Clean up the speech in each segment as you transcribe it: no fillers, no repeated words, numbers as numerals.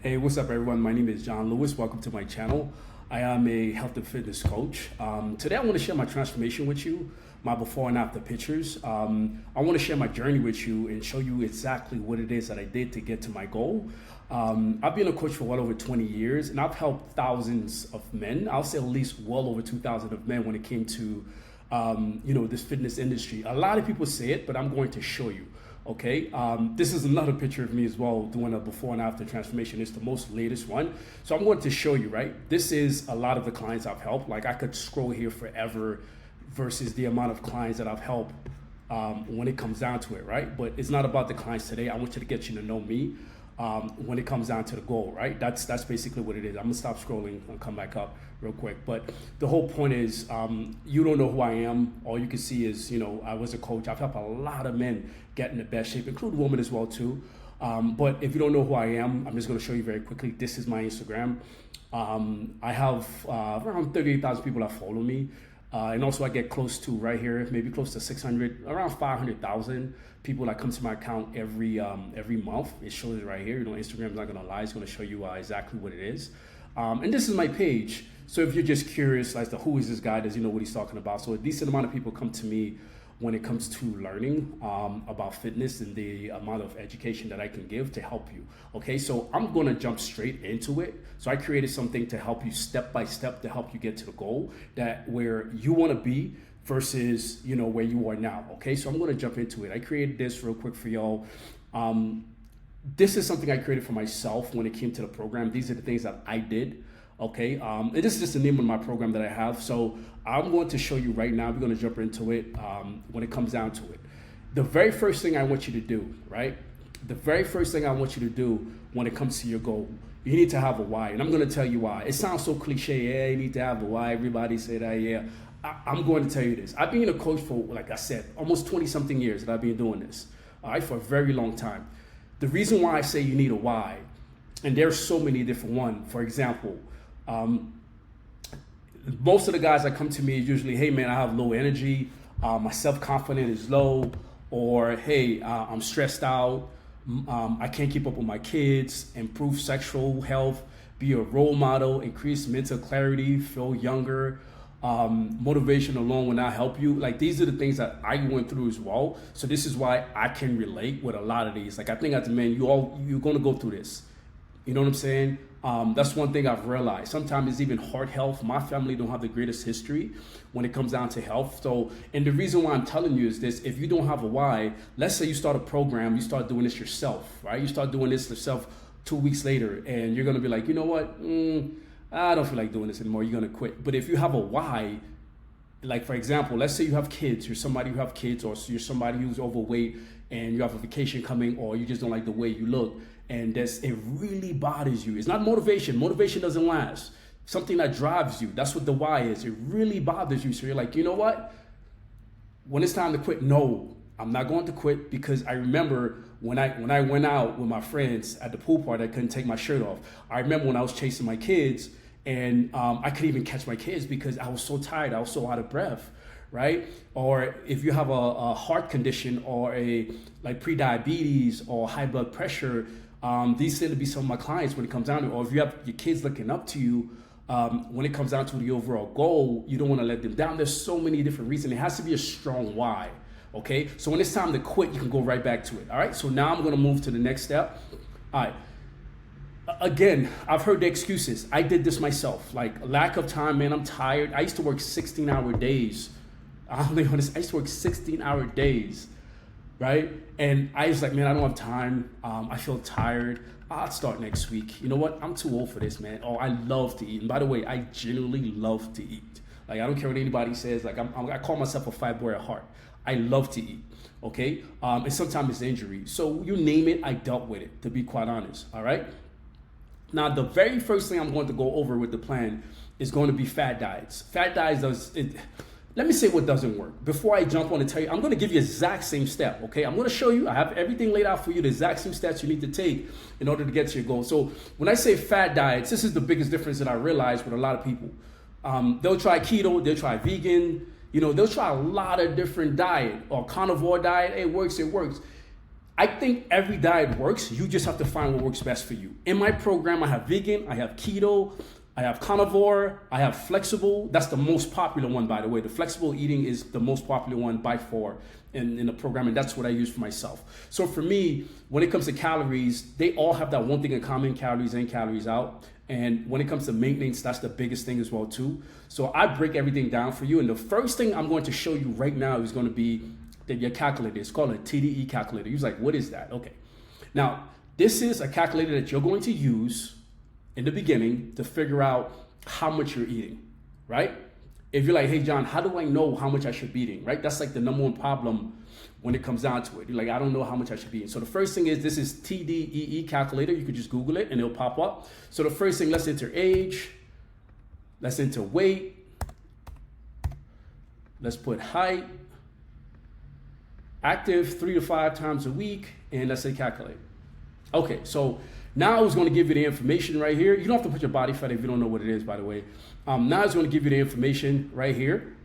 Hey, what's up, everyone? My name is John Lewis. Welcome to my channel. I am a health and fitness coach. Today, I want to share my transformation with you, my before and after pictures. I want to share my journey with you and show you exactly what it is that I did to get to my goal. I've been a coach for well over 20 years, and I've helped thousands of men. I'll say at least well over 2,000 of men when it came to this fitness industry. A lot of people say it, but I'm going to show you. Okay, this is another picture of me as well doing a before and after transformation. It's the most latest one. So I'm going to show you, right? This is a lot of the clients I've helped. Like I could scroll here forever versus the amount of clients that I've helped when it comes down to it, right? But it's not about the clients today. I want you to get you to know me when it comes down to the goal, right? That's basically what it is. I'm gonna stop scrolling and come back up real quick. But the whole point is you don't know who I am. All you can see is, I was a coach. I've helped a lot of men get in the best shape, including women as well too. But if you don't know who I am, I'm just gonna show you very quickly. This is my Instagram. I have around 38,000 people that follow me. And also I get close to right here, maybe close to 600, around 500,000 people that come to my account every month. It shows it right here. Instagram's not gonna lie, it's gonna show you exactly what it is. And this is my page. So if you're just curious as to who is this guy, does he know what he's talking about? So a decent amount of people come to me when it comes to learning about fitness and the amount of education that I can give to help you. Okay, so I'm gonna jump straight into it. So I created something to help you step by step to help you get to the goal that where you wanna be versus where you are now. Okay, so I'm gonna jump into it. I created this real quick for y'all. This is something I created for myself when it came to the program. These are the things that I did. Okay, and this is just the name of my program that I have. So I'm going to show you right now. We're going to jump into it when it comes down to it. The very first thing I want you to do, right? The very first thing I want you to do when it comes to your goal, you need to have a why. And I'm going to tell you why. It sounds so cliche. Yeah, you need to have a why. Everybody say that. Yeah, I'm going to tell you this. I've been a coach for, like I said, almost 20 something years that I've been doing this. All right, for a very long time. The reason why I say you need a why, and there's so many different ones. For example, most of the guys that come to me is usually, hey man, I have low energy, my self-confidence is low, or hey, I'm stressed out, I can't keep up with my kids, improve sexual health, be a role model, increase mental clarity, feel younger, motivation alone will not help you. Like these are the things that I went through as well. So this is why I can relate with a lot of these. Like I think as a man, you're gonna go through this. You know what I'm saying? That's one thing I've realized. Sometimes it's even heart health. My family don't have the greatest history when it comes down to health. So, and the reason why I'm telling you is this: if you don't have a why, let's say you start a program, you start doing this yourself, right? You start doing this yourself 2 weeks later, and you're gonna be like, you know what? I don't feel like doing this anymore. You're gonna quit. But if you have a why, like for example, let's say you have kids, you're somebody who have kids, or you're somebody who's overweight and you have a vacation coming, or you just don't like the way you look, and it really bothers you. It's not motivation. Motivation doesn't last. Something that drives you. That's what the why is. It really bothers you. So you're like, you know what? When it's time to quit, no, I'm not going to quit, because I remember when I went out with my friends at the pool party, I couldn't take my shirt off. I remember when I was chasing my kids, and I couldn't even catch my kids because I was so tired. I was so out of breath, right? Or if you have a heart condition or like pre-diabetes or high blood pressure, these tend to be some of my clients when it comes down to it. Or if you have your kids looking up to you, when it comes down to the overall goal, you don't want to let them down. There's so many different reasons. It has to be a strong why, okay? So when it's time to quit, you can go right back to it, all right? So now I'm going to move to the next step. All right. Again, I've heard the excuses. I did this myself. Like lack of time, man, I'm tired. I used to work 16-hour days. I'll be honest, I used to work 16-hour days, right? And I was like, man, I don't have time. I feel tired. I'll start next week. You know what? I'm too old for this, man. Oh, I love to eat. And by the way, I genuinely love to eat. Like, I don't care what anybody says. Like, I call myself a fat boy at heart. I love to eat, okay? And sometimes it's injury. So you name it, I dealt with it, to be quite honest, all right? Now, the very first thing I'm going to go over with the plan is going to be fat diets. Fat diets let me say what doesn't work. Before I jump on and tell you, I'm going to give you the exact same step, okay? I'm going to show you, I have everything laid out for you, the exact same steps you need to take in order to get to your goal. So when I say fat diets, this is the biggest difference that I realize with a lot of people. They'll try keto, they'll try vegan, they'll try a lot of different diet or carnivore diet. It works. I think every diet works. You just have to find what works best for you. In my program, I have vegan, I have keto, I have carnivore, I have flexible. That's the most popular one, by the way. The flexible eating is the most popular one by far in the program, and that's what I use for myself. So for me, when it comes to calories, they all have that one thing in common: calories in, calories out. And when it comes to maintenance, that's the biggest thing as well too. So I break everything down for you, and the first thing I'm going to show you right now is going to be your calculator. It's called a TDE calculator. You're like, what is that? Okay. Now, this is a calculator that you're going to use in the beginning to figure out how much you're eating, right? If you're like, hey, John, how do I know how much I should be eating, right? That's like the number one problem when it comes down to it. You're like, I don't know how much I should be eating. So the first thing is, this is TDEE calculator. You could just Google it and it'll pop up. So the first thing, let's enter age. Let's enter weight. Let's put height. Active 3 to 5 times a week. And let's say calculate. Okay, so now it's going to give you the information right here. You don't have to put your body fat if you don't know what it is, by the way. Now it's going to give you the information right here.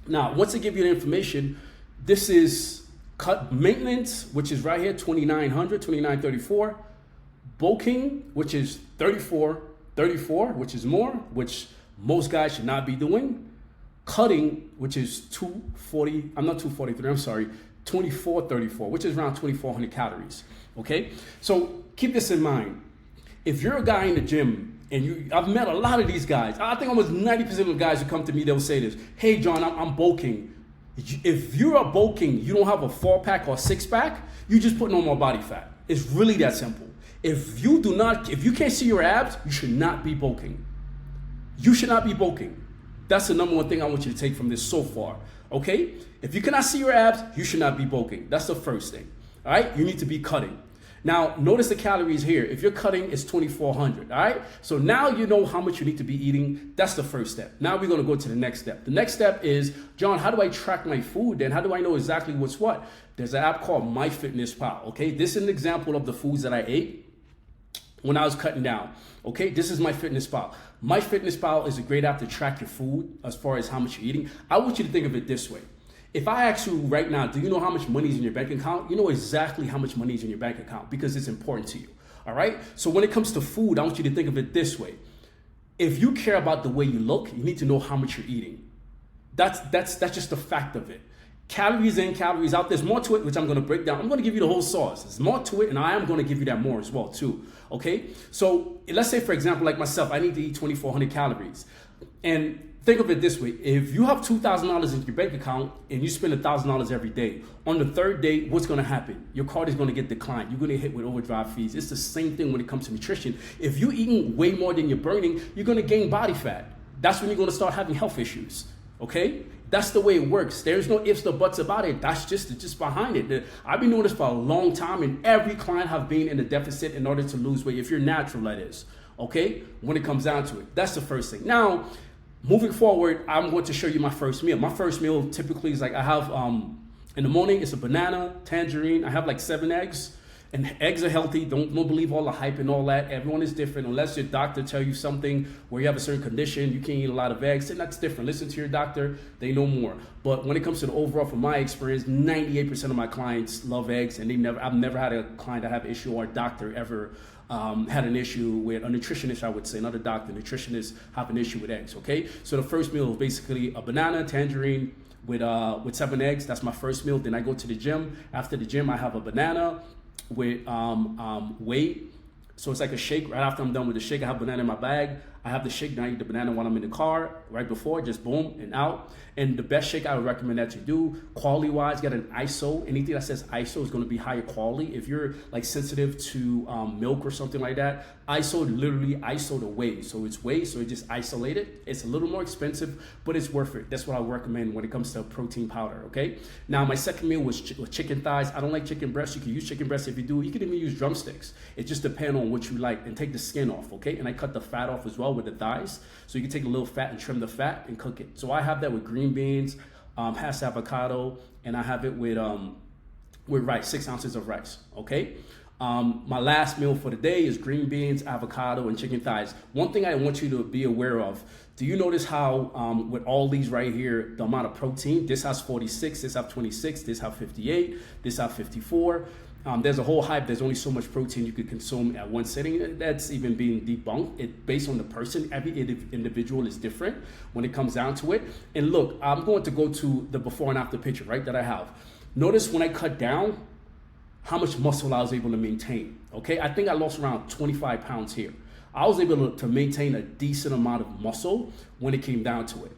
Now, once it gives you the information, this is cut maintenance, which is right here, 2,900, 2,934. Bulking, which is 34, which is more, which most guys should not be doing. Cutting, which is 2434, which is around 2,400 calories. Okay, so keep this in mind. If you're a guy in the gym, and I've met a lot of these guys. I think almost 90% of the guys who come to me, they'll say this: hey, John, I'm bulking. If you're bulking, you don't have a 4-pack or 6-pack, you just put no more body fat. It's really that simple. If you can't see your abs, you should not be bulking. You should not be bulking. That's the number one thing I want you to take from this so far. Okay? If you cannot see your abs, you should not be bulking. That's the first thing. All right? You need to be cutting. Now, notice the calories here. If you're cutting, it's 2,400, all right? So now you know how much you need to be eating. That's the first step. Now we're going to go to the next step. The next step is, John, how do I track my food then? How do I know exactly what's what? There's an app called MyFitnessPal, okay? This is an example of the foods that I ate when I was cutting down, okay? This is MyFitnessPal. MyFitnessPal is a great app to track your food as far as how much you're eating. I want you to think of it this way. If I ask you right now, do you know how much money is in your bank account? You know exactly how much money is in your bank account because it's important to you, all right? So when it comes to food, I want you to think of it this way. If you care about the way you look, you need to know how much you're eating. That's just the fact of it. Calories in, calories out. There's more to it, which I'm going to break down. I'm going to give you the whole sauce. There's more to it, and I am going to give you that more as well, too, okay? So let's say, for example, like myself, I need to eat 2,400 calories. And think of it this way. If you have $2,000 in your bank account and you spend $1,000 every day, on the third day, what's going to happen? Your card is going to get declined. You're going to hit with overdrive fees. It's the same thing when it comes to nutrition. If you're eating way more than you're burning, you're going to gain body fat. That's when you're going to start having health issues, okay? That's the way it works. There's no ifs or buts about it. That's just behind it. I've been doing this for a long time, and every client have been in a deficit in order to lose weight. If you're natural, that is, okay? When it comes down to it. That's the first thing. Now, moving forward, I'm going to show you my first meal. My first meal typically is like I have, in the morning, it's a banana, tangerine. I have like 7 eggs. And eggs are healthy. Don't believe all the hype and all that. Everyone is different. Unless your doctor tell you something where you have a certain condition, you can't eat a lot of eggs, and that's different. Listen to your doctor. They know more. But when it comes to the overall, from my experience, 98% of my clients love eggs, and I've never had a client that have an issue or a doctor ever had an issue with, a nutritionist, I would say, not a doctor. Nutritionists have an issue with eggs, okay? So the first meal is basically a banana, tangerine, with 7 eggs. That's my first meal. Then I go to the gym. After the gym, I have a banana with whey. So it's like a shake. Right after I'm done with the shake, I have banana in my bag. I have the shake, then I eat the banana while I'm in the car. Right before, just boom and out. And the best shake I would recommend that you do, quality-wise, get an ISO. Anything that says ISO is going to be higher quality. If you're like sensitive to milk or something like that, ISO literally ISO the whey. So it's whey, so it just isolated. It's a little more expensive, but it's worth it. That's what I recommend when it comes to protein powder, okay? Now, my second meal was chicken thighs. I don't like chicken breasts. You can use chicken breasts if you do. You can even use drumsticks. It just depends on what you like, and take the skin off, okay? And I cut the fat off as well with the thighs. So you can take a little fat and trim the fat and cook it. So I have that with green beans, hash avocado, and I have it with rice, 6 ounces of rice, okay? My last meal for the day is green beans, avocado, and chicken thighs. One thing I want you to be aware of, do you notice how with all these right here, the amount of protein, this has 46, this has 26, this has 58, this has 54. There's a whole hype. There's only so much protein you could consume at one sitting. That's even being debunked. It based on the person. Every individual is different when it comes down to it. And look, I'm going to go to the before and after picture, right, that I have. Notice when I cut down, how much muscle I was able to maintain. Okay, I think I lost around 25 pounds here. I was able to maintain a decent amount of muscle when it came down to it.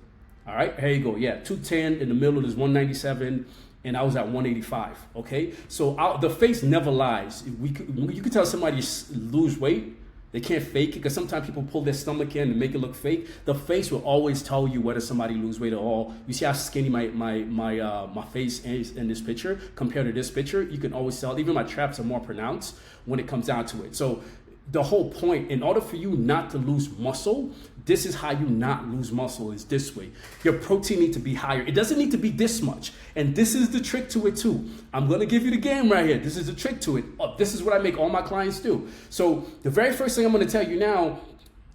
All right, here you go. Yeah, 210 in the middle is 197. And I was at 185, okay? So the face never lies. You can tell somebody lose weight, they can't fake it, because sometimes people pull their stomach in and make it look fake. The face will always tell you whether somebody lose weight at all. You see how skinny my face is in this picture compared to this picture? You can always tell. Even my traps are more pronounced when it comes down to it. So the whole point, in order for you not to lose muscle, this is how you not lose muscle, is this way. Your protein needs to be higher. It doesn't need to be this much. And this is the trick to it too. I'm going to give you the game right here. This is the trick to it. This is what I make all my clients do. So the very first thing I'm going to tell you now,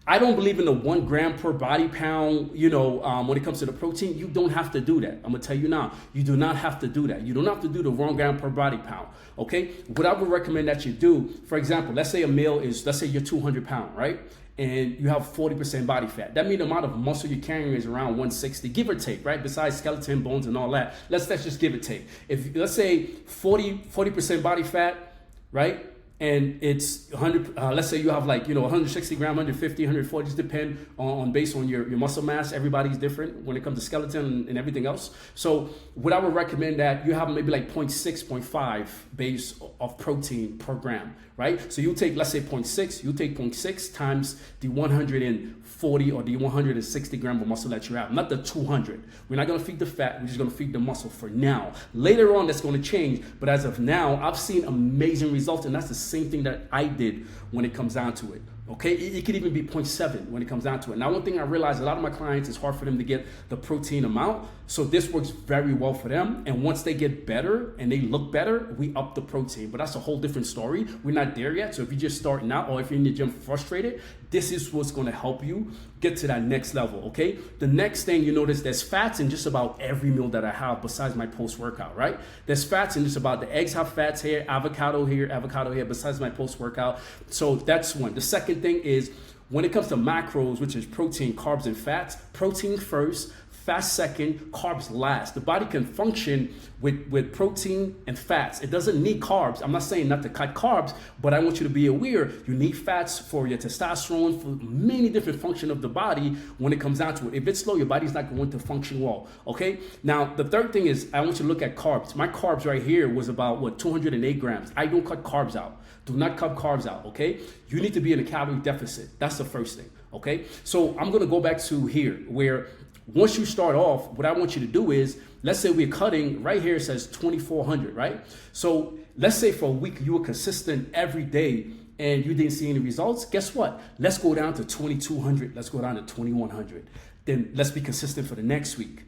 I don't believe in the 1 gram per body pound, when it comes to the protein. You don't have to do that. I'm going to tell you now, you do not have to do that. You don't have to do the 1 gram per body pound, okay? What I would recommend that you do, for example, let's say a meal is, let's say you're 200 pounds, right? And you have 40% body fat. That means the amount of muscle you're carrying is around 160, give or take, right? Besides skeleton, bones, and all that. Let's just give or take. If, let's say 40% body fat, right? And it's 100, let's say you have 160 grams, 150, 140, just depend on based on your muscle mass. Everybody's different when it comes to skeleton and everything else. So what I would recommend that you have maybe 0.6, 0.5 base of protein per gram, right? So you take, let's say 0.6, you take 0.6 times the 140 or the 160 grams of muscle that you have, not the 200. We're not gonna feed the fat, we're just gonna feed the muscle for now. Later on, that's gonna change, but as of now, I've seen amazing results, and that's the same thing that I did when it comes down to it. Okay, it could even be 0.7 when it comes down to it. Now, one thing I realized, a lot of my clients, it's hard for them to get the protein amount. So this works very well for them. And once they get better and they look better, we up the protein. But that's a whole different story. We're not there yet. So if you're just starting out, or if you're in the gym frustrated, this is what's going to help you get to that next level, okay? The next thing you notice, there's fats in just about every meal that I have besides my post-workout, right? There's fats in just about, the eggs have fats here, avocado here, besides my post-workout. So that's one. The second thing is, when it comes to macros, which is protein, carbs, and fats, protein first, fats second, carbs last. The body can function with protein and fats. It doesn't need carbs. I'm not saying not to cut carbs, but I want you to be aware you need fats for your testosterone, for many different functions of the body when it comes down to it. If it's low, your body's not going to function well, okay? Now, the third thing is, I want you to look at carbs. My carbs right here was about, 208 grams. I don't cut carbs out. Do not cut carbs out, okay? You need to be in a calorie deficit. That's the first thing, okay? So I'm gonna go back to here, where once you start off, what I want you to do is, let's say we're cutting, right here it says 2,400, right? So let's say for a week you were consistent every day and you didn't see any results. Guess what? Let's go down to 2,200. Let's go down to 2,100. Then let's be consistent for the next week.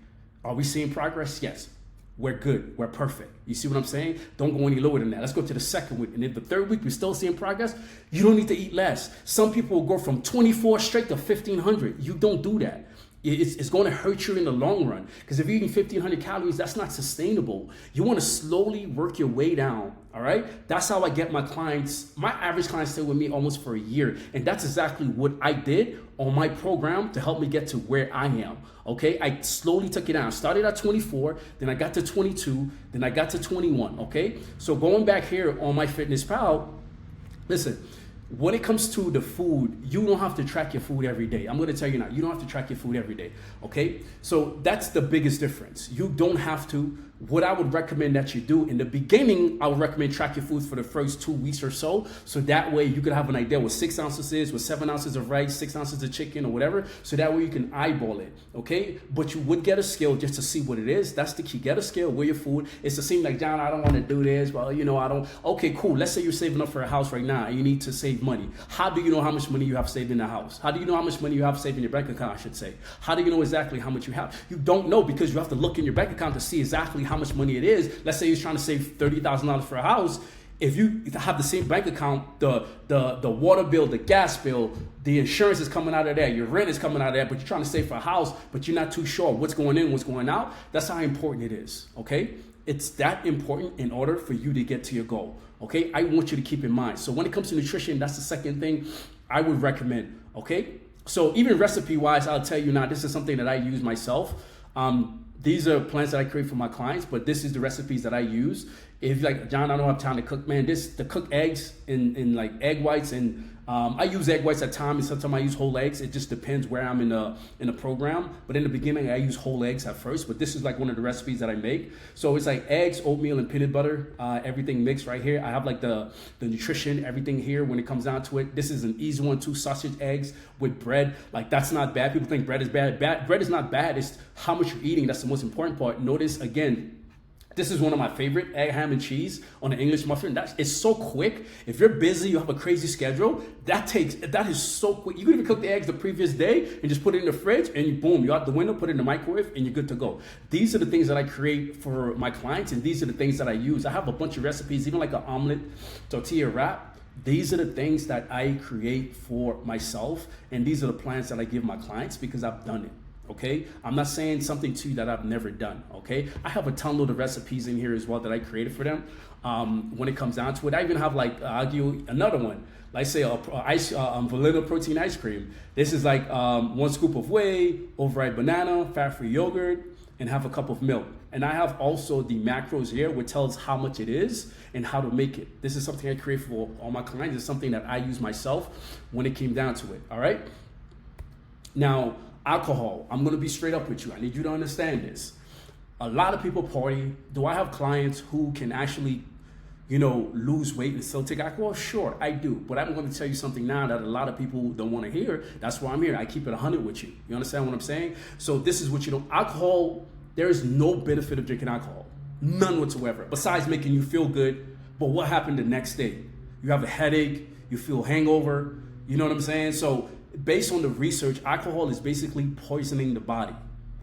Are we seeing progress? Yes. We're good. We're perfect. You see what I'm saying? Don't go any lower than that. Let's go to the second week. And if the third week we're still seeing progress, you don't need to eat less. Some people will go from 24 straight to 1,500. You don't do that. It's going to hurt you in the long run, because if you're eating 1,500 calories, that's not sustainable. You want to slowly work your way down, all right? That's how I get my clients. My average clients stay with me almost for a year, and that's exactly what I did on my program to help me get to where I am, okay? I slowly took it down. I started at 24, then I got to 22, then I got to 21, okay? So going back here on MyFitnessPal, listen, when it comes to the food, you don't have to track your food every day. I'm going to tell you now, you don't have to track your food every day, okay? So that's the biggest difference. You don't have to. What I would recommend that you do in the beginning, I would recommend track your foods for the first 2 weeks or so. So that way you could have an idea what 6 ounces is, what 7 ounces of rice, 6 ounces of chicken or whatever. So that way you can eyeball it, okay? But you would get a scale just to see what it is. That's the key. Get a scale, weigh your food. It's to seem like, John, I don't want to do this. Well, I don't. Okay, cool. Let's say you're saving up for a house right now and you need to save money. How do you know how much money you have saved in the house? How do you know how much money you have saved in your bank account, I should say? How do you know exactly how much you have? You don't know, because you have to look in your bank account to see exactly how much money it is. Let's say you're trying to save $30,000 for a house. If you have the same bank account, the water bill, the gas bill, the insurance is coming out of there, your rent is coming out of there, but you're trying to save for a house, but you're not too sure what's going in, what's going out. That's how important it is, okay? It's that important in order for you to get to your goal. Okay, I want you to keep in mind. So when it comes to nutrition, that's the second thing I would recommend. Okay, so even recipe wise, I'll tell you now, this is something that I use myself. These are plans that I create for my clients, but this is the recipes that I use. If you're like, John, I don't have time to cook, man, the cooked eggs in like egg whites, and I use egg whites at times, and sometimes I use whole eggs. It just depends where I'm in the program. But in the beginning, I use whole eggs at first, but this is like one of the recipes that I make. So it's like eggs, oatmeal, and peanut butter, everything mixed right here. I have like the nutrition, everything here when it comes down to it. This is an easy one too, sausage, eggs with bread. Like that's not bad. People think bread is bad. Bread is not bad. It's how much you're eating. That's the most important part. Notice again, this is one of my favorite, egg, ham, and cheese on an English muffin. It's so quick. If you're busy, you have a crazy schedule, that is so quick. You can even cook the eggs the previous day and just put it in the fridge and boom, you're out the window, put it in the microwave and you're good to go. These are the things that I create for my clients, and these are the things that I use. I have a bunch of recipes, even like an omelet, tortilla wrap. These are the things that I create for myself, and these are the plans that I give my clients because I've done it. Okay, I'm not saying something to you that I've never done. Okay, I have a ton load of recipes in here as well that I created for them. When it comes down to it, I even have like I'll give you another one. Like say vanilla protein ice cream. This is like 1 scoop of whey, overripe banana, fat-free yogurt, and half a cup of milk. And I have also the macros here, which tells how much it is and how to make it. This is something I create for all my clients. It's something that I use myself when it came down to it. All right. Now, alcohol, I'm going to be straight up with you. I need you to understand this. A lot of people party. Do I have clients who can actually, lose weight and still take alcohol? Sure, I do. But I'm going to tell you something now that a lot of people don't want to hear. That's why I'm here. I keep it 100 with you. You understand what I'm saying? So this is what you know. Alcohol, there is no benefit of drinking alcohol. None whatsoever. Besides making you feel good. But what happened the next day? You have a headache. You feel hangover. You know what I'm saying? So based on the research, alcohol is basically poisoning the body.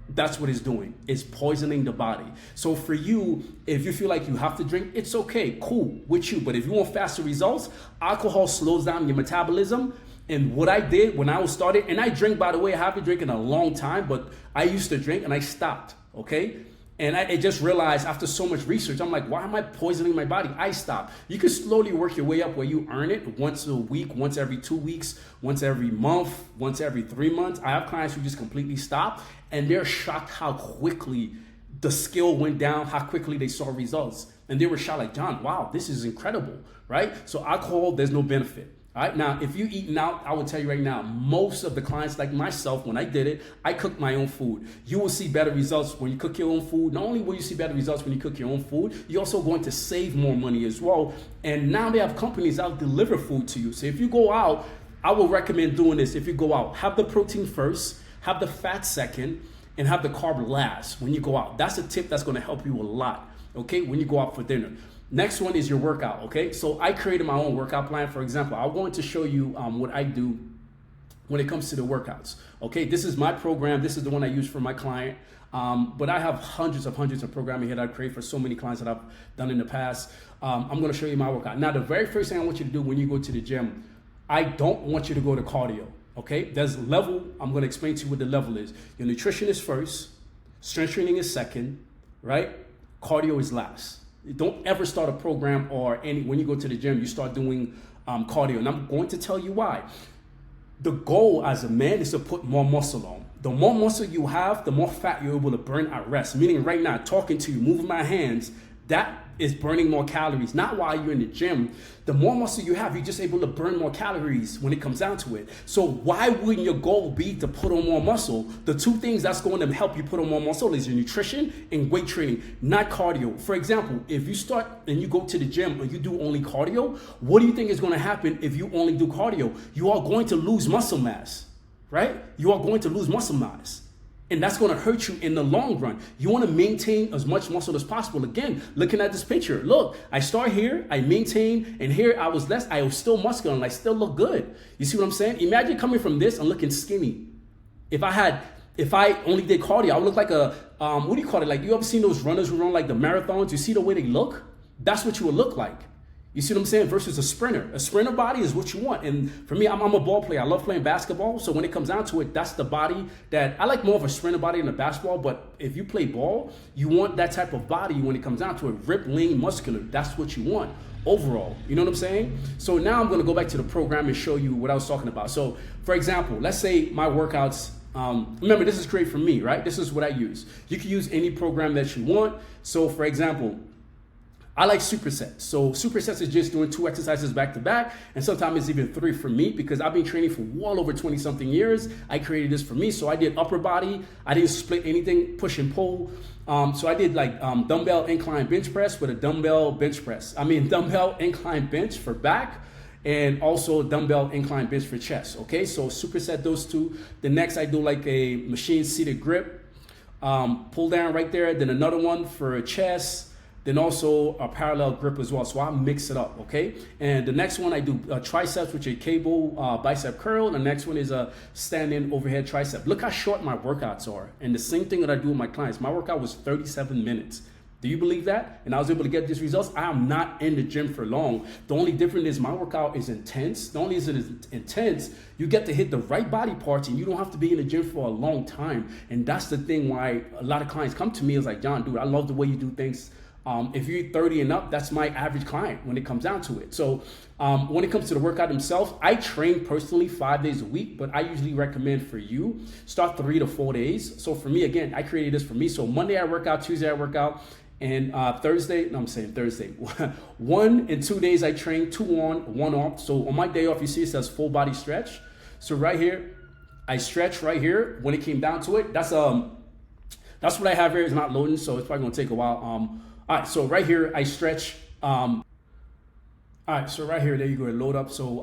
That's what it's doing. It's poisoning the body. So for you, if you feel like you have to drink, it's okay, cool with you. But if you want faster results, alcohol slows down your metabolism. And what I did when I was started, and I drink, by the way, I haven't drinking a long time, but I used to drink and I stopped, okay? And I just realized after so much research, I'm like, why am I poisoning my body? I stopped. You can slowly work your way up where you earn it once a week, once every 2 weeks, once every month, once every 3 months. I have clients who just completely stop, and they're shocked how quickly the skill went down, how quickly they saw results. And they were shocked like, John, wow, this is incredible, right? So alcohol, there's no benefit. All right, now, if you eating out, I will tell you right now, most of the clients like myself, when I did it, I cooked my own food. You will see better results when you cook your own food. Not only will you see better results when you cook your own food, you're also going to save more money as well. And now they have companies that deliver food to you. So if you go out, I will recommend doing this. If you go out, have the protein first, have the fat second, and have the carb last when you go out. That's a tip that's going to help you a lot, okay, when you go out for dinner. Next one is your workout, okay? So I created my own workout plan. For example, I'm going to show you what I do when it comes to the workouts, okay? This is my program. This is the one I use for my client. But I have hundreds of programming here that I create for so many clients that I've done in the past. I'm going to show you my workout. Now, the very first thing I want you to do when you go to the gym, I don't want you to go to cardio, okay? There's a level. I'm going to explain to you what the level is. Your nutrition is first. Strength training is second, right? Cardio is last. Don't ever start a program when you go to the gym, you start doing cardio. And I'm going to tell you why. The goal as a man is to put more muscle on. The more muscle you have, the more fat you're able to burn at rest. Meaning right now, talking to you, moving my hands, that is burning more calories. Not while you're in the gym. The more muscle you have, you're just able to burn more calories when it comes down to it. So why wouldn't your goal be to put on more muscle? The two things that's going to help you put on more muscle is your nutrition and weight training, not cardio. For example, if you start and you go to the gym and you do only cardio, what do you think is going to happen if you only do cardio? You are going to lose muscle mass, right? You are going to lose muscle mass. And that's going to hurt you in the long run. You want to maintain as much muscle as possible. Again, looking at this picture, look, I start here, I maintain, and here I was less, I was still muscular, and I still look good. You see what I'm saying? Imagine coming from this and looking skinny. If I only did cardio, I would look like what do you call it? Like, you ever seen those runners who run like the marathons? You see the way they look? That's what you would look like. You see what I'm saying? Versus a sprinter. A sprinter body is what you want. And for me, I'm a ball player. I love playing basketball. So when it comes down to it, that's the body that I like more of a sprinter body than a basketball. But if you play ball, you want that type of body when it comes down to it. Ripped, lean, muscular. That's what you want overall. You know what I'm saying? So now I'm going to go back to the program and show you what I was talking about. So for example, let's say my workouts, remember this is great for me, right? This is what I use. You can use any program that you want. So for example, I like supersets. So supersets is just doing 2 exercises back to back, and sometimes it's even 3 for me because I've been training for well over 20 something years. I created this for me. So I did upper body. I didn't split anything, push and pull. So I did like dumbbell incline bench press with a dumbbell incline bench for back, and also dumbbell incline bench for chest. Okay, so superset those 2. The next I do like a machine seated grip, pull down right there. Then another one for chest. Then also a parallel grip as well. So I mix it up, okay? And the next one I do triceps with a cable bicep curl. The next one is a standing overhead tricep. Look how short my workouts are. And the same thing that I do with my clients. My workout was 37 minutes. Do you believe that? And I was able to get these results. I am not in the gym for long. The only difference is my workout is intense. Not only is it intense, you get to hit the right body parts and you don't have to be in the gym for a long time. And that's the thing why a lot of clients come to me is like, John, dude, I love the way you do things. If you're 30 and up, that's my average client when it comes down to it. So when it comes to the workout themselves, I train personally 5 days a week, but I usually recommend for you, start 3 to 4 days. So for me, again, I created this for me. So Monday I work out, Tuesday I work out, and Thursday, 1 and 2 days I train, 2 on, 1 off. So on my day off, you see it says full body stretch. So right here, I stretch right here. When it came down to it, that's what I have here. It's not loading, so it's probably gonna take a while. All right, so right here, I stretch. All right, so right here, there you go, load up. So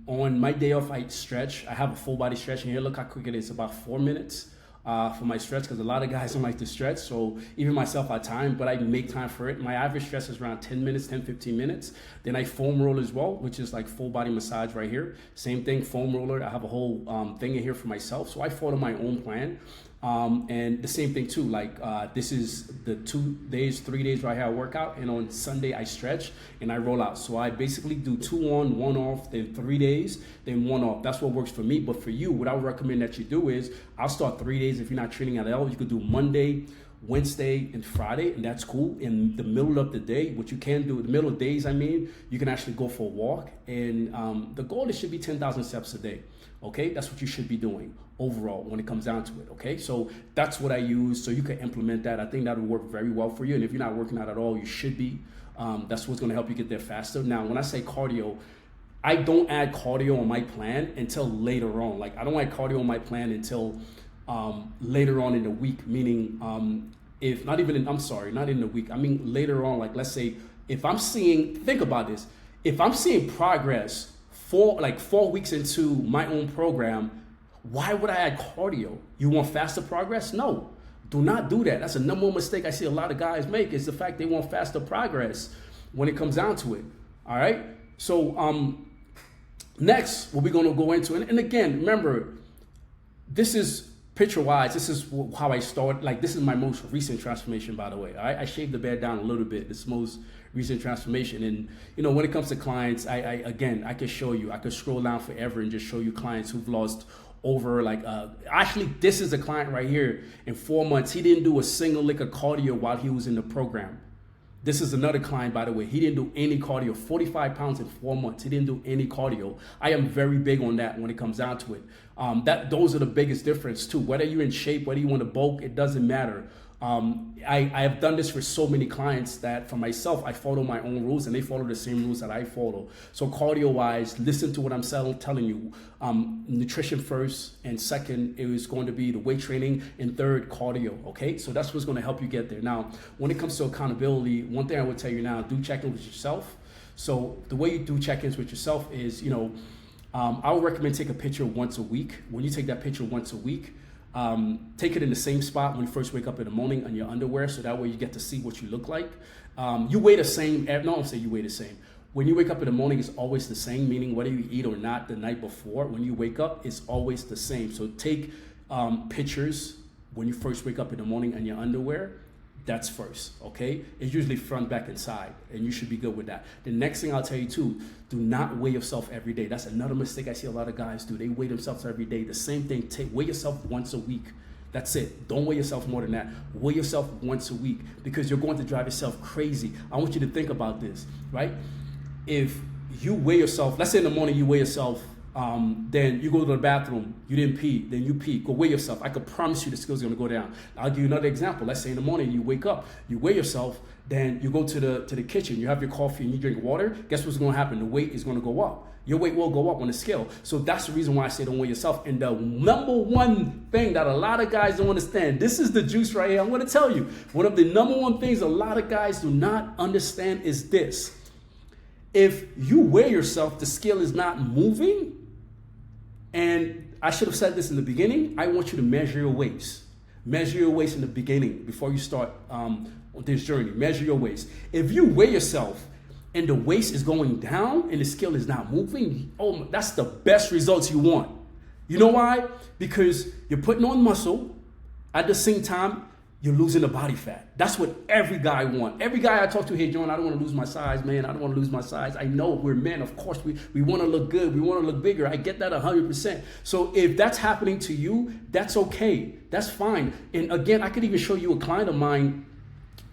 on my day off, I stretch. I have a full body stretch in here. Look how quick it is, about 4 minutes for my stretch, because a lot of guys don't like to stretch. So even myself, I time, but I make time for it. My average stretch is around 10 minutes, 10, 15 minutes. Then I foam roll as well, which is like full body massage right here. Same thing, foam roller. I have a whole thing in here for myself. So I follow my own plan. And the same thing too, like this is the 2 days, 3 days where I have a workout, and on Sunday I stretch and I roll out. So I basically do 2 on, 1 off, then 3 days, then 1 off. That's what works for me. But for you, what I would recommend that you do is I'll start 3 days. If you're not training at all, you could do Monday, Wednesday, and Friday, and that's cool. In the middle of the day, what you can do, in the middle of days, you can actually go for a walk, and the goal is should be 10,000 steps a day. Okay, that's what you should be doing overall when it comes down to it. Okay, so that's what I use, so you can implement that. I think that will work very well for you. And if you're not working out at all, you should be. That's what's going to help you get there faster. Now, when I say cardio, I don't add cardio on my plan until later on. Like I don't add cardio on my plan until later on in the week. Meaning, if not even in, not in the week. I mean later on. Like let's say if I'm seeing, think about this. If I'm seeing progress 4 weeks into my own program, why would I add cardio? You want faster progress? No, do not do that. That's a number one mistake I see a lot of guys make, is the fact they want faster progress when it comes down to it. All right. So next, what we're going to go into, and again, remember, this is picture-wise, this is how I started. Like this is my most recent transformation, by the way. All right, I shaved the beard down a little bit. This most recent transformation, and when it comes to clients, I could show you. I could scroll down forever and just show you clients who've lost over actually this is a client right here. In 4 months, he didn't do a single lick of cardio while he was in the program. This is another client, by the way. He didn't do any cardio. 45 pounds in 4 months. He didn't do any cardio. I am very big on that when it comes down to it. Those are the biggest difference too. Whether you're in shape, whether you want to bulk, it doesn't matter. I have done this for so many clients that for myself, I follow my own rules and they follow the same rules that I follow. So cardio wise, listen to what I'm telling you. Nutrition first, and second, it is going to be the weight training, and third, cardio. Okay, so that's what's going to help you get there. Now, when it comes to accountability, one thing I would tell you now, do check-ins with yourself. So the way you do check-ins with yourself is, I would recommend take a picture once a week. When you take that picture once a week, take it in the same spot when you first wake up in the morning on your underwear, so that way you get to see what you look like. You weigh the same. No, I'm saying you weigh the same. When you wake up in the morning, it's always the same, meaning whether you eat or not the night before, when you wake up, it's always the same. So take pictures when you first wake up in the morning on your underwear. That's first, okay? It's usually front, back, and side, and you should be good with that. The next thing I'll tell you too, do not weigh yourself every day. That's another mistake I see a lot of guys do. They weigh themselves every day. The same thing, weigh yourself once a week. That's it. Don't weigh yourself more than that. Weigh yourself once a week because you're going to drive yourself crazy. I want you to think about this, right? If you weigh yourself, let's say in the morning you weigh yourself, then you go to the bathroom, you didn't pee, then you pee, go weigh yourself. I could promise you the skills are gonna go down. I'll give you another example. Let's say in the morning you wake up, you weigh yourself, then you go to the kitchen, you have your coffee and you drink water. Guess what's gonna happen? The weight is gonna go up. Your weight will go up on the scale. So that's the reason why I say don't weigh yourself. And the number one thing that a lot of guys don't understand, this is the juice right here. I'm gonna tell you, one of the number one things a lot of guys do not understand is this. If you weigh yourself, the scale is not moving. And I should have said this in the beginning. I want you to measure your waist. Measure your waist in the beginning before you start on this journey. Measure your waist. If you weigh yourself and the waist is going down and the scale is not moving, oh, that's the best results you want. You know why? Because you're putting on muscle. At the same time, you're losing the body fat. That's what every guy wants. Every guy I talk to, hey, John, I don't want to lose my size, man. I don't want to lose my size. I know we're men. Of course, we want to look good. We want to look bigger. I get that 100%. So if that's happening to you, that's okay. That's fine. And again, I could even show you a client of mine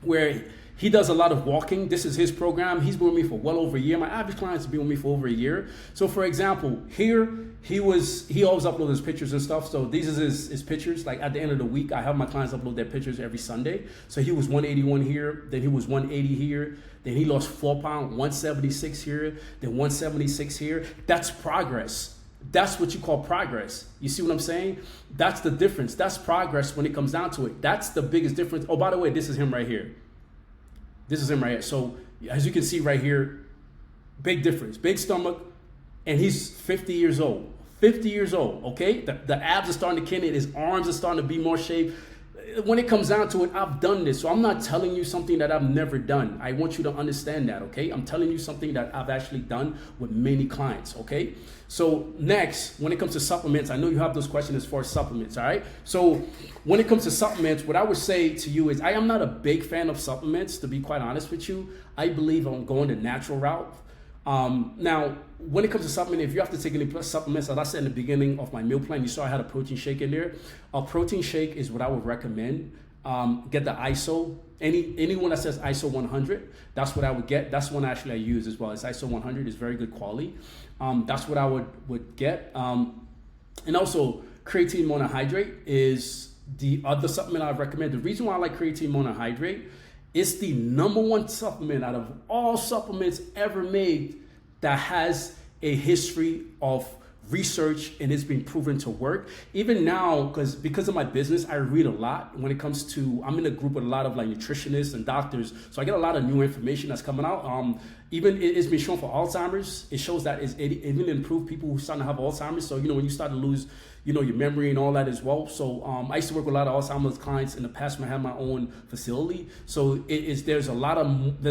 where he does a lot of walking. This is his program. He's been with me for well over a year. My average clients have been with me for over a year. So for example, here, he always uploads his pictures and stuff. So these is his pictures. Like at the end of the week, I have my clients upload their pictures every Sunday. So he was 181 here, then he was 180 here, then he lost 4 pounds, 176 here, then 176 here. That's progress. That's what you call progress. You see what I'm saying? That's the difference. That's progress when it comes down to it. That's the biggest difference. Oh, by the way, this is him right here. This is him right here. So as you can see right here, big difference, big stomach, and he's 50 years old. 50 years old, okay? The abs are starting to kick in, his arms are starting to be more shaped. When it comes down to it, I've done this. So I'm not telling you something that I've never done. I want you to understand that, okay? I'm telling you something that I've actually done with many clients, okay? So next, when it comes to supplements, I know you have those questions as far as supplements, all right? So when it comes to supplements, what I would say to you is I am not a big fan of supplements, to be quite honest with you. I believe I'm going the natural route. Now, when it comes to supplement, if you have to take any supplements, as I said in the beginning of my meal plan, you saw I had a protein shake in there. A protein shake is what I would recommend. Get the ISO. Anyone that says ISO 100, that's what I would get. That's one actually I use as well. It's ISO 100. It's very good quality. That's what I would get. And also, creatine monohydrate is the other supplement I recommend. The reason why I like creatine monohydrate, it's the number one supplement out of all supplements ever made that has a history of research and it's been proven to work. Even now, because of my business, I read a lot when it comes to, I'm in a group with a lot of like nutritionists and doctors. So I get a lot of new information that's coming out. Even it's been shown for Alzheimer's. It shows that it even improved people who starting to have Alzheimer's. So, when you start to lose, your memory and all that as well. So I used to work with a lot of Alzheimer's clients in the past when I had my own facility. So there's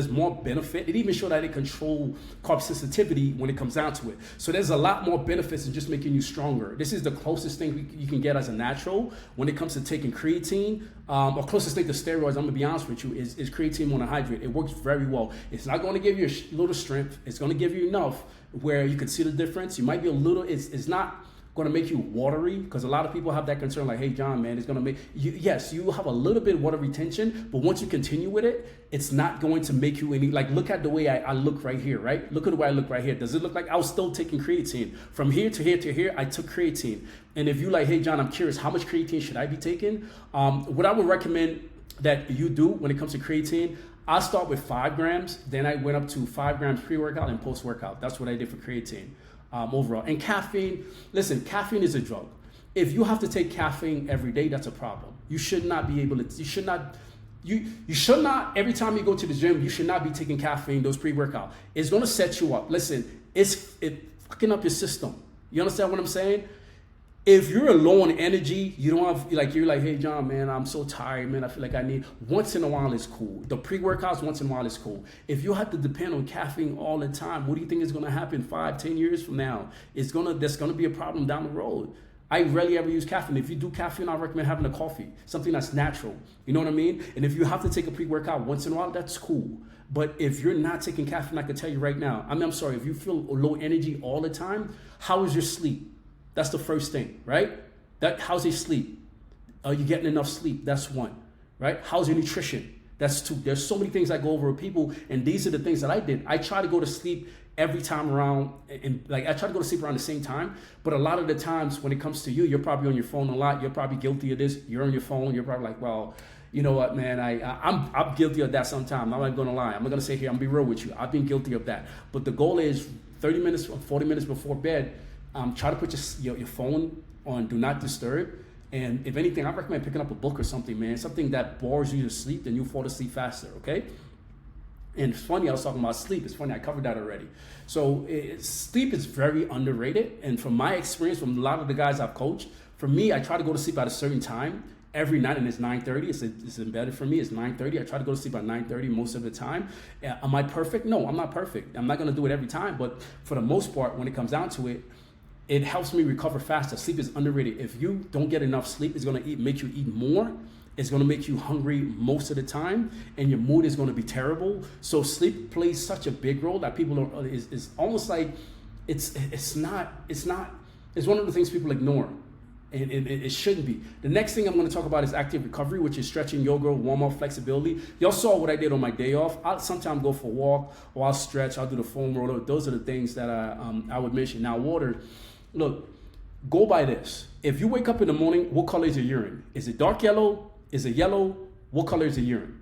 more benefit. It even showed that it control carb sensitivity when it comes down to it. So there's a lot more benefits than just making you stronger. This is the closest thing you can get as a natural when it comes to taking creatine. Or closest thing to steroids, I'm gonna be honest with you, is creatine monohydrate. It works very well. It's not gonna give you a little strength. It's gonna give you enough where you can see the difference. You might be a little, it's not going to make you watery, because a lot of people have that concern like, hey John, man, it's going to make you, yes, you have a little bit of water retention, but once you continue with it, it's not going to make you any, like, look at the way I look right here, right? Look at the way I look right here. Does it look like I was still taking creatine? From here to here to here, I took creatine. And if you like, hey John, I'm curious, how much creatine should I be taking? What I would recommend that you do when it comes to creatine, I'll start with 5 grams, then I went up to 5 grams pre-workout and post-workout. That's what I did for creatine. Overall. And caffeine, listen, caffeine is a drug. If you have to take caffeine every day, that's a problem. You should not be able to, you should not, every time you go to the gym, you should not be taking caffeine, those pre-workout. It's going to set you up. Listen, it's fucking up your system. You understand what I'm saying? If you're low on energy, you don't have, you're like, hey John, man, I'm so tired, man. I feel like I need, once in a while is cool. The pre-workouts once in a while is cool. If you have to depend on caffeine all the time, what do you think is going to happen 5-10 years from now? There's going to be a problem down the road. I rarely ever use caffeine. If you do caffeine, I recommend having a coffee, something that's natural. You know what I mean? And if you have to take a pre-workout once in a while, that's cool. But if you're not taking caffeine, I can tell you right now, I'm sorry, if you feel low energy all the time, how is your sleep? That's the first thing, right? How's your sleep? Are you getting enough sleep? That's one, right? How's your nutrition? That's two. There's so many things I go over with people, and these are the things that I did. I try to go to sleep every time around, and like I try to go to sleep around the same time, but a lot of the times when it comes to you, you're probably on your phone a lot. You're probably guilty of this. You're on your phone. You're probably like, well, you know what, man, I'm guilty of that sometimes. I'm not gonna lie. I'm not gonna say here, I'm gonna be real with you. I've been guilty of that. But the goal is 30 minutes, 40 minutes before bed, try to put your phone on do not disturb. And if anything, I recommend picking up a book or something, man. Something that bores you to sleep, then you'll fall asleep faster, okay? And it's funny, I was talking about sleep. It's funny, I covered that already. So sleep is very underrated. And from my experience, from a lot of the guys I've coached, for me, I try to go to sleep at a certain time every night, and it's 9:30. It's embedded for me. It's 9:30. I try to go to sleep at 9:30 most of the time. Am I perfect? No, I'm not perfect. I'm not going to do it every time. But for the most part, when it comes down to it, it helps me recover faster. Sleep is underrated. If you don't get enough sleep, it's going to make you eat more. It's going to make you hungry most of the time, and your mood is going to be terrible. So sleep plays such a big role that people are, is almost like it's one of the things people ignore, and it shouldn't be. The next thing I'm going to talk about is active recovery, which is stretching, yoga, warm-up, flexibility. Y'all saw what I did on my day off. I'll sometimes go for a walk, or I'll stretch, I'll do the foam roller. Those are the things that I would mention. Now, water, look, go by this. If you wake up in the morning, what color is your urine? Is it dark yellow? Is it yellow? What color is the urine?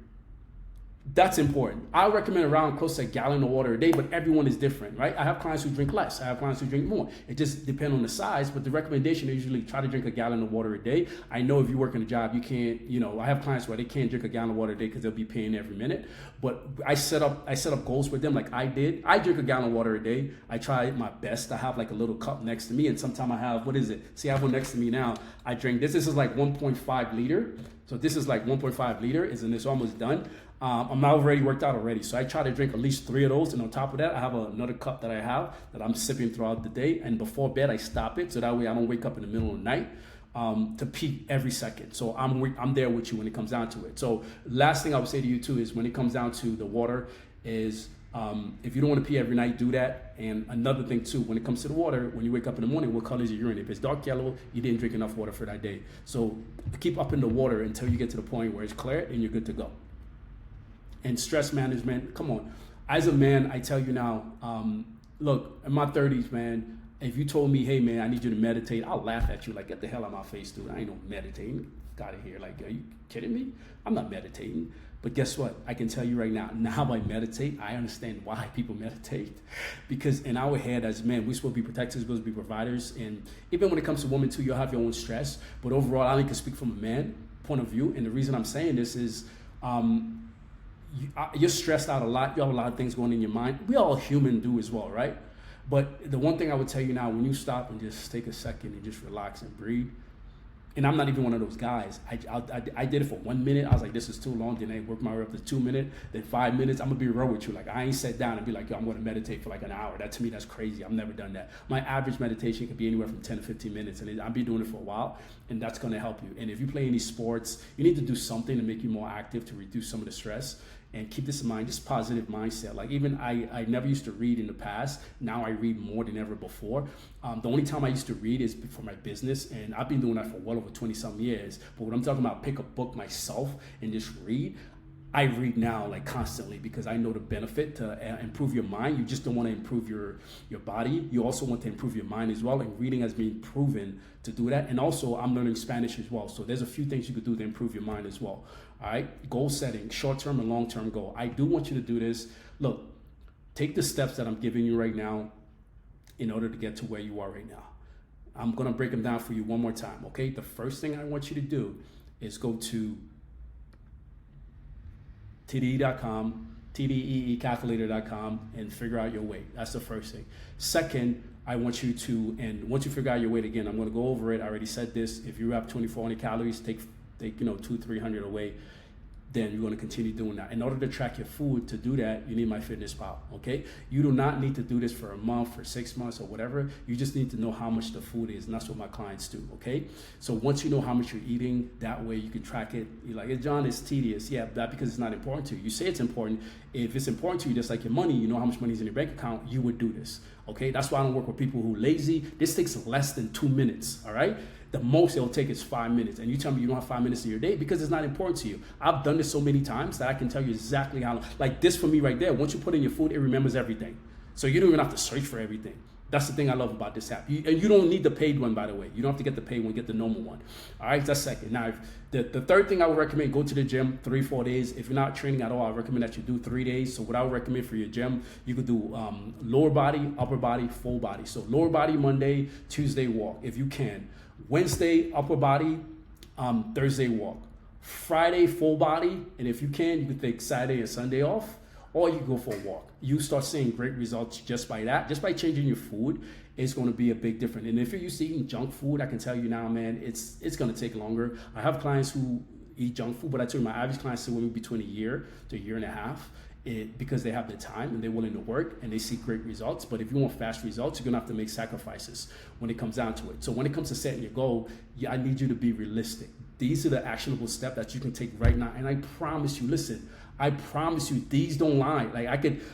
That's important. I recommend around close to a gallon of water a day, but everyone is different, right? I have clients who drink less. I have clients who drink more. It just depends on the size, but the recommendation is usually try to drink a gallon of water a day. I know if you work in a job, you can't, I have clients where they can't drink a gallon of water a day because they'll be paying every minute. But I set up goals for them like I did. I drink a gallon of water a day. I try my best to have like a little cup next to me, and sometimes I have, what is it? See, I have one next to me now. I drink this. This is like 1.5 liter. So this is like 1.5 liter, and it's almost done. I'm already worked out already. So I try to drink at least 3 of those. And on top of that, I have another cup that I have that I'm sipping throughout the day. And before bed, I stop it. So that way I don't wake up in the middle of the night to pee every second. So I'm there with you when it comes down to it. So last thing I would say to you too is when it comes down to the water is if you don't want to pee every night, do that. And another thing too, when it comes to the water, when you wake up in the morning, what color is your urine? If it's dark yellow, you didn't drink enough water for that day. So keep up in the water until you get to the point where it's clear and you're good to go. And stress management, come on. As a man, I tell you now, look, in my 30s, man, if you told me, hey, man, I need you to meditate, I'll laugh at you like, get the hell out of my face, dude. I ain't no meditating. Got it here. Like, are you kidding me? I'm not meditating. But guess what? I can tell you right now I meditate, I understand why people meditate. Because in our head as men, we're supposed to be protectors, we're supposed to be providers. And even when it comes to women too, you'll have your own stress. But overall, I only can speak from a man point of view. And the reason I'm saying this is you're stressed out a lot. You have a lot of things going in your mind. We all human do as well, right? But the one thing I would tell you now, when you stop and just take a second and just relax and breathe, and I'm not even one of those guys. I did it for 1 minute. I was like, this is too long. Then I worked my way up to 2 minutes, then 5 minutes. I'm going to be real with you. Like, I ain't sat down and be like, yo, I'm going to meditate for like an hour. That to me, that's crazy. I've never done that. My average meditation could be anywhere from 10 to 15 minutes. And I've been doing it for a while, and that's going to help you. And if you play any sports, you need to do something to make you more active to reduce some of the stress. And keep this in mind, just positive mindset. Like even I never used to read in the past. Now I read more than ever before. The only time I used to read is for my business. And I've been doing that for well over 20 some years. But when I'm talking about pick a book myself and just read, I read now like constantly because I know the benefit to improve your mind. You just don't want to improve your body. You also want to improve your mind as well. And reading has been proven to do that. And also I'm learning Spanish as well. So there's a few things you could do to improve your mind as well. All right, goal setting, short-term and long-term goal. I do want you to do this. Look, take the steps that I'm giving you right now in order to get to where you are right now. I'm going to break them down for you one more time, okay? The first thing I want you to do is go to TDE.com, TDEecalculator.com, and figure out your weight. That's the first thing. Second, I want you to, and once you figure out your weight, again, I'm going to go over it. I already said this. If you have 2,400 calories, take 200-300 away. then you're going to continue doing that. In order to track your food, to do that, you need MyFitnessPal, okay? You do not need to do this for a month, for 6 months, or whatever. You just need to know how much the food is, and that's what my clients do, okay? So once you know how much you're eating, that way you can track it. You're like, hey, John, it's tedious. Yeah, that because it's not important to you. You say it's important. If it's important to you, just like your money, you know how much money is in your bank account, you would do this, okay? That's why I don't work with people who are lazy. This takes less than 2 minutes, all right? The most it'll take is 5 minutes. And you tell me you don't have 5 minutes in your day because it's not important to you. I've done this so many times that I can tell you exactly how, like this for me right there, once you put in your food, it remembers everything. So you don't even have to search for everything. That's the thing I love about this app. And you don't need the paid one, by the way. You don't have to get the paid one, get the normal one. All right, that's second. Now, the third thing I would recommend, go to the gym 3-4 days. If you're not training at all, I recommend that you do 3 days. So what I would recommend for your gym, you could do lower body, upper body, full body. So lower body Monday, Tuesday walk, if you can. Wednesday, upper body, Thursday walk. Friday, full body, and if you can, you can take Saturday or Sunday off, or you can go for a walk. You start seeing great results just by that. Just by changing your food, it's going to be a big difference. And if you're used to eating junk food, I can tell you now, man, it's going to take longer. I have clients who eat junk food, but I tell you, my average clients stay with me between a year to a year and a half. Because they have the time and they're willing to work and they see great results. But if you want fast results, you're gonna have to make sacrifices when it comes down to it. So when it comes to setting your goal, I need you to be realistic. These are the actionable steps that you can take right now. And I promise you, listen, I promise you, these don't lie. Like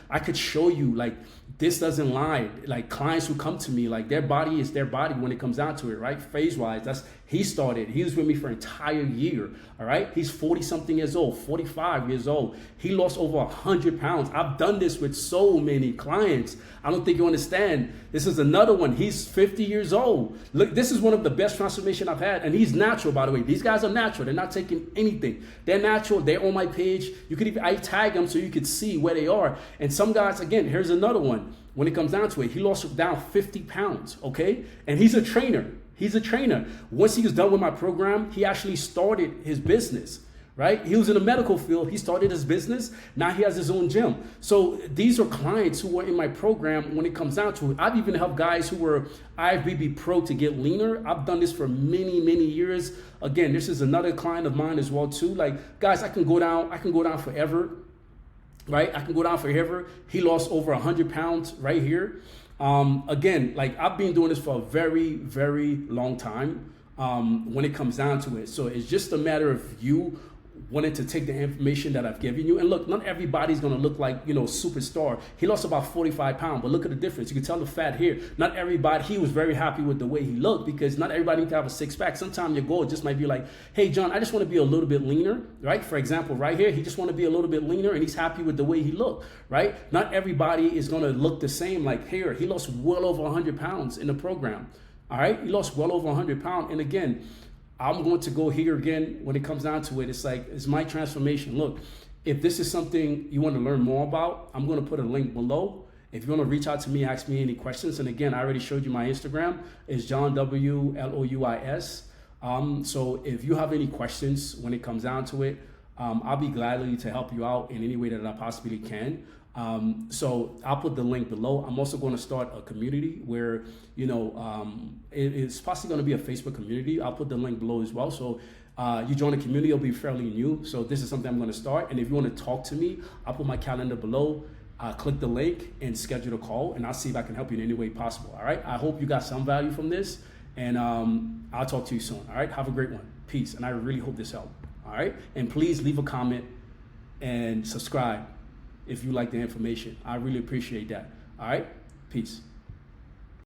I could show you, like, this doesn't lie. Like clients who come to me, like their body is their body when it comes down to it, right? Phase wise, he was with me for an entire year, all right? He's 40 something years old, 45 years old. He lost over 100 pounds. I've done this with so many clients. I don't think you understand. This is another one. He's 50 years old. Look, this is one of the best transformation I've had. And he's natural, by the way. These guys are natural. They're not taking anything. They're natural. They're on my page. You could even, I tag them so you could see where they are. And some guys, again, here's another one. When it comes down to it, he lost down 50 pounds, okay? And he's a trainer. He's a trainer. Once he was done with my program, he actually started his business, right? He was in the medical field. He started his business. Now he has his own gym. So these are clients who were in my program when it comes down to it. I've even helped guys who were IFBB Pro to get leaner. I've done this for many, many years. Again, this is another client of mine as well too. Like, guys, I can go down forever, right? I can go down forever. He lost over 100 pounds right here. Again, like I've been doing this for a very, very long time when it comes down to it. So it's just a matter of you wanting to take the information that I've given you. And look, not everybody's going to look like, superstar. He lost about 45 pounds, but look at the difference. You can tell the fat here. Not everybody, he was very happy with the way he looked because not everybody needs to have a six pack. Sometimes your goal just might be like, hey, John, I just want to be a little bit leaner, right? For example, right here, he just want to be a little bit leaner and he's happy with the way he looked, right? Not everybody is going to look the same. Like here, he lost well over 100 pounds in the program, all right? He lost well over 100 pounds. And again, I'm going to go here again when it comes down to it. It's like, it's my transformation. Look, if this is something you want to learn more about, I'm going to put a link below. If you want to reach out to me, ask me any questions. And again, I already showed you my Instagram. It's John W. Louis. So if you have any questions when it comes down to it, I'll be gladly to help you out in any way that I possibly can. So I'll put the link below. I'm also going to start a community where, it's possibly going to be a Facebook community. I'll put the link below as well. So you join the community, it'll be fairly new. So this is something I'm going to start. And if you want to talk to me, I'll put my calendar below. Click the link and schedule a call, and I'll see if I can help you in any way possible. All right. I hope you got some value from this, and I'll talk to you soon. All right. Have a great one. Peace. And I really hope this helped. All right. And please leave a comment and subscribe if you like the information. I really appreciate that. All right. Peace.